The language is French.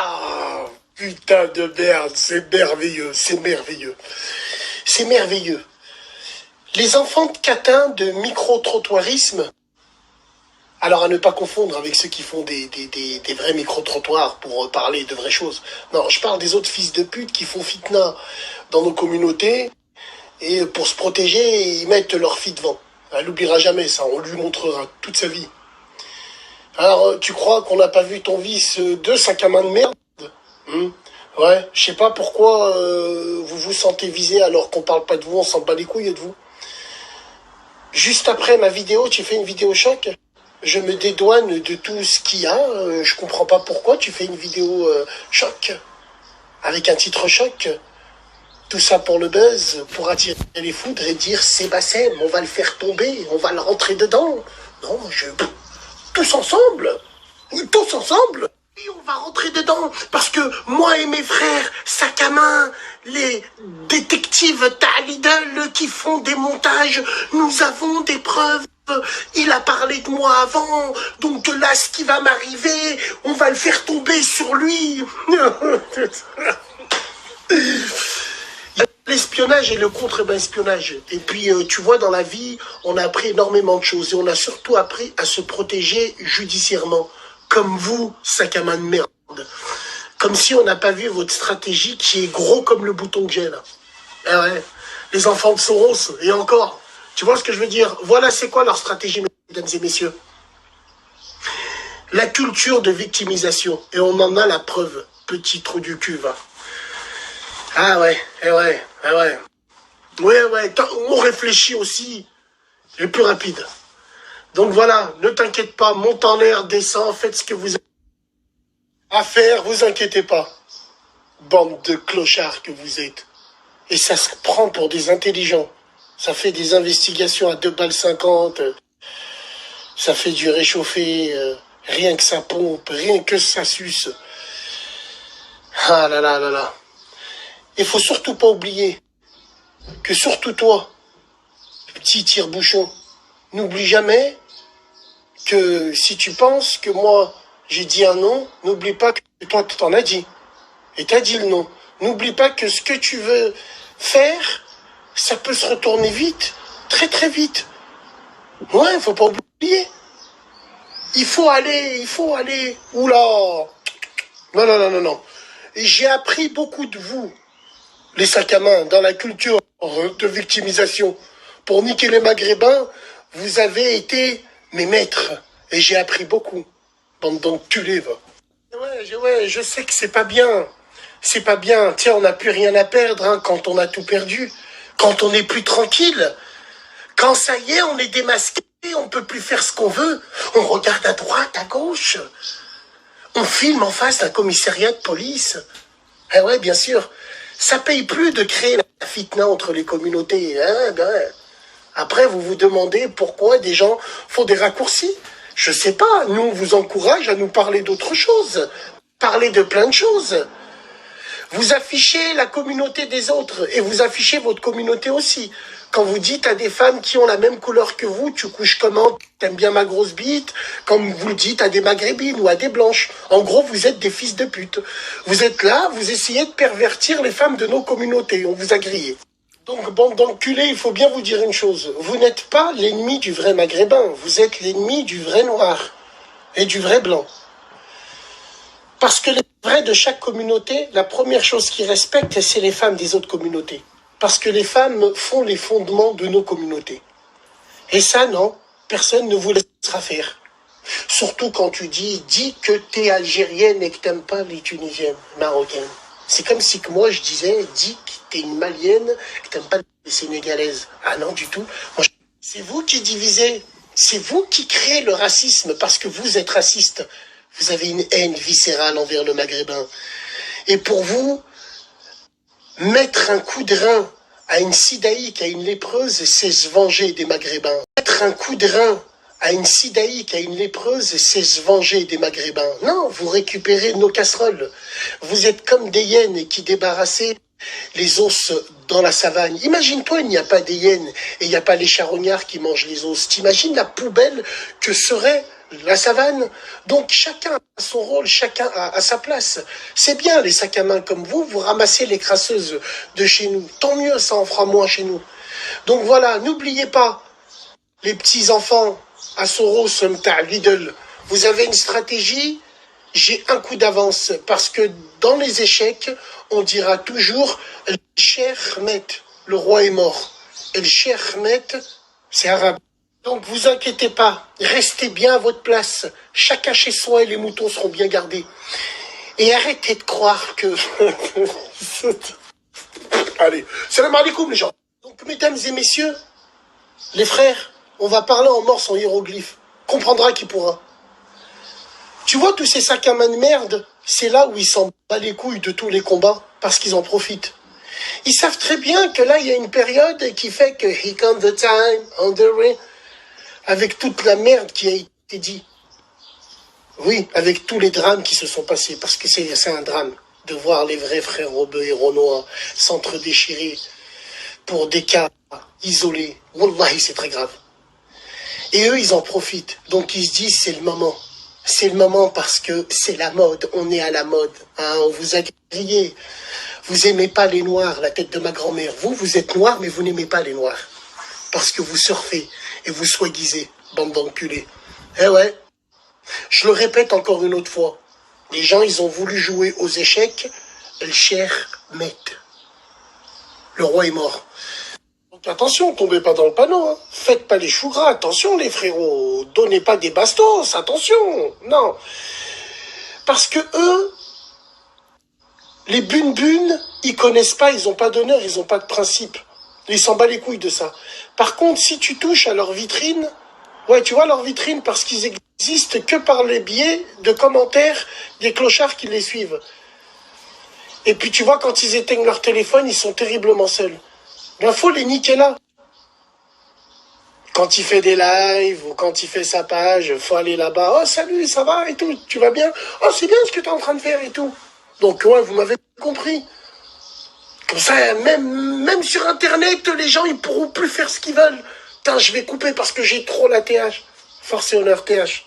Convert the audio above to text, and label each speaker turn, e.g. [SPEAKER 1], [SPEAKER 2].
[SPEAKER 1] Ah, putain de merde, c'est merveilleux, c'est merveilleux. C'est merveilleux. Les enfants de catins de micro-trottoirisme, alors à ne pas confondre avec ceux qui font des vrais micro-trottoirs pour parler de vraies choses. Non, je parle des autres fils de pute qui font fitna dans nos communautés et pour se protéger, ils mettent leur fille devant. Elle n'oubliera jamais ça, on lui montrera toute sa vie. Alors, tu crois qu'on n'a pas vu ton vice de sac à main de merde? Ouais, je sais pas pourquoi vous vous sentez visé alors qu'on parle pas de vous, on s'en bat les couilles de vous. Juste après ma vidéo, tu fais une vidéo choc. Je me dédouane de tout ce qu'il y a. Je comprends pas pourquoi tu fais une vidéo choc. Avec un titre choc. Tout ça pour le buzz, pour attirer les foudres et dire Sébastien, on va le faire tomber, on va le rentrer dedans. Non, tous ensemble. Tous ensemble. Et on va rentrer dedans, parce que moi et mes frères, sac à main, les détectives Lidl qui font des montages, nous avons des preuves. Il a parlé de moi avant, donc là, ce qui va m'arriver, on va le faire tomber sur lui. L'espionnage et le contre-espionnage. Et puis, tu vois, dans la vie, on a appris énormément de choses, et on a surtout appris à se protéger judiciairement. Comme vous, sac à main de merde. Comme si on n'a pas vu votre stratégie qui est gros comme le bouton que j'ai là. Eh ouais, les enfants de Soros, et encore. Tu vois ce que je veux dire? Voilà c'est quoi leur stratégie, mesdames et messieurs. La culture de victimisation. Et on en a la preuve. Petit trou du cul, va. Ah ouais, eh ouais, eh ouais. Ouais, on réfléchit aussi. Et plus rapide. Donc voilà, ne t'inquiète pas, monte en l'air, descends, faites ce que vous avez à faire, vous inquiétez pas. Bande de clochards que vous êtes. Et ça se prend pour des intelligents. Ça fait des investigations à 2,50 balles. Ça fait du réchauffé, rien que ça pompe, rien que ça suce. Ah là là là là. Il faut surtout pas oublier que surtout toi, petit tire-bouchon, n'oublie jamais que si tu penses que moi, j'ai dit un non, n'oublie pas que toi, tu t'en as dit. Et t'as dit le non. N'oublie pas que ce que tu veux faire, ça peut se retourner vite, très très vite. Ouais, faut pas oublier. Il faut aller. Oula. Non. Et j'ai appris beaucoup de vous, les sacs à main, dans la culture de victimisation. Pour niquer les Maghrébins, vous avez été mes maîtres. Et j'ai appris beaucoup. Bande d'enculés, va. Ouais, je sais que c'est pas bien. C'est pas bien. Tiens, on n'a plus rien à perdre hein, quand on a tout perdu. Quand on n'est plus tranquille. Quand ça y est, on est démasqué, on peut plus faire ce qu'on veut. On regarde à droite, à gauche. On filme en face d'un commissariat de police. Eh ouais, bien sûr. Ça paye plus de créer la fitna entre les communautés. Après, vous vous demandez pourquoi des gens font des raccourcis. Je sais pas, nous, on vous encourage à nous parler d'autre chose. Parler de plein de choses. Vous affichez la communauté des autres et vous affichez votre communauté aussi. Quand vous dites à des femmes qui ont la même couleur que vous, tu couches comment? T'aimes bien ma grosse bite? Comme vous le dites à des maghrébines ou à des blanches. En gros, vous êtes des fils de pute. Vous êtes là, vous essayez de pervertir les femmes de nos communautés. On vous a grillé. Donc, bande d'enculés, il faut bien vous dire une chose. Vous n'êtes pas l'ennemi du vrai maghrébin. Vous êtes l'ennemi du vrai noir et du vrai blanc. Parce que les vrais de chaque communauté, la première chose qu'ils respectent, c'est les femmes des autres communautés. Parce que les femmes font les fondements de nos communautés. Et ça, non, personne ne vous laissera faire. Surtout quand tu dis que t'es algérienne et que t'aimes pas les tunisiennes, marocaines. C'est comme si que moi je disais, dis que t'es une malienne, que t'aimes pas les sénégalaises. Ah non, du tout. C'est vous qui divisez. C'est vous qui créez le racisme parce que vous êtes raciste. Vous avez une haine viscérale envers le maghrébin. Et pour vous, mettre un coup de rein à une sidaïque, à une lépreuse, c'est se venger des maghrébins. Mettre un coup de rein à une sidaïque, à une lépreuse, c'est se venger des maghrébins. Non, vous récupérez nos casseroles. Vous êtes comme des hyènes qui débarrassaient les os dans la savane. Imagine-toi, il n'y a pas des hyènes et il n'y a pas les charognards qui mangent les os. T'imagines la poubelle que serait la savane. Donc chacun a son rôle, chacun a sa place. C'est bien les sacs à main comme vous ramassez les crasseuses de chez nous. Tant mieux, ça en fera moins chez nous. Donc voilà, n'oubliez pas, les petits enfants à Soros, Lidl, vous avez une stratégie, j'ai un coup d'avance, parce que dans les échecs, on dira toujours El Cheikh Ahmed, le roi est mort. El Cheikh Ahmed, c'est arabe. Donc vous inquiétez pas, restez bien à votre place, chacun chez soi et les moutons seront bien gardés. Et arrêtez de croire que... Allez, salam alaikum les gens. Donc mesdames et messieurs, les frères, on va parler en morse, en hiéroglyphe. Comprendra qui pourra. Tu vois tous ces sacs à main de merde, c'est là où ils s'en battent les couilles de tous les combats, parce qu'ils en profitent. Ils savent très bien que là, il y a une période qui fait que he comes the time, on the way, avec toute la merde qui a été dit. Oui, avec tous les drames qui se sont passés, parce que c'est un drame de voir les vrais frères Rebeu et Renoir s'entre-déchirer pour des cas isolés. Wallahi, c'est très grave. Et eux, ils en profitent. Donc ils se disent, c'est le moment. C'est le moment parce que c'est la mode. On est à la mode. Hein, on vous a grillé. Vous aimez pas les noirs, la tête de ma grand-mère. Vous êtes noir, mais vous n'aimez pas les noirs. Parce que vous surfez et vous soi-disez, bande d'enculés. Eh ouais. Je le répète encore une autre fois. Les gens, ils ont voulu jouer aux échecs. El Cheikh Ahmed. Le roi est mort. Donc attention, tombez pas dans le panneau. Hein. Faites pas les choux gras. Attention les frérots. Donnez pas des bastos. Attention. Non. Parce que eux, les bunes, ils connaissent pas, ils ont pas d'honneur, ils ont pas de principe. Ils s'en battent les couilles de ça. Par contre, si tu touches à leur vitrine, ouais, tu vois leur vitrine parce qu'ils existent que par les biais de commentaires des clochards qui les suivent. Et puis tu vois, quand ils éteignent leur téléphone, ils sont terriblement seuls. Ben, faut les niquer là. Quand il fait des lives ou quand il fait sa page, faut aller là-bas. Oh, salut, ça va et tout, tu vas bien? Oh, c'est bien ce que tu es en train de faire et tout. Donc, ouais, vous m'avez compris. Comme ça, même sur Internet, les gens, ils pourront plus faire ce qu'ils veulent. Putain, je vais couper parce que j'ai trop la TH. Force et honneur TH.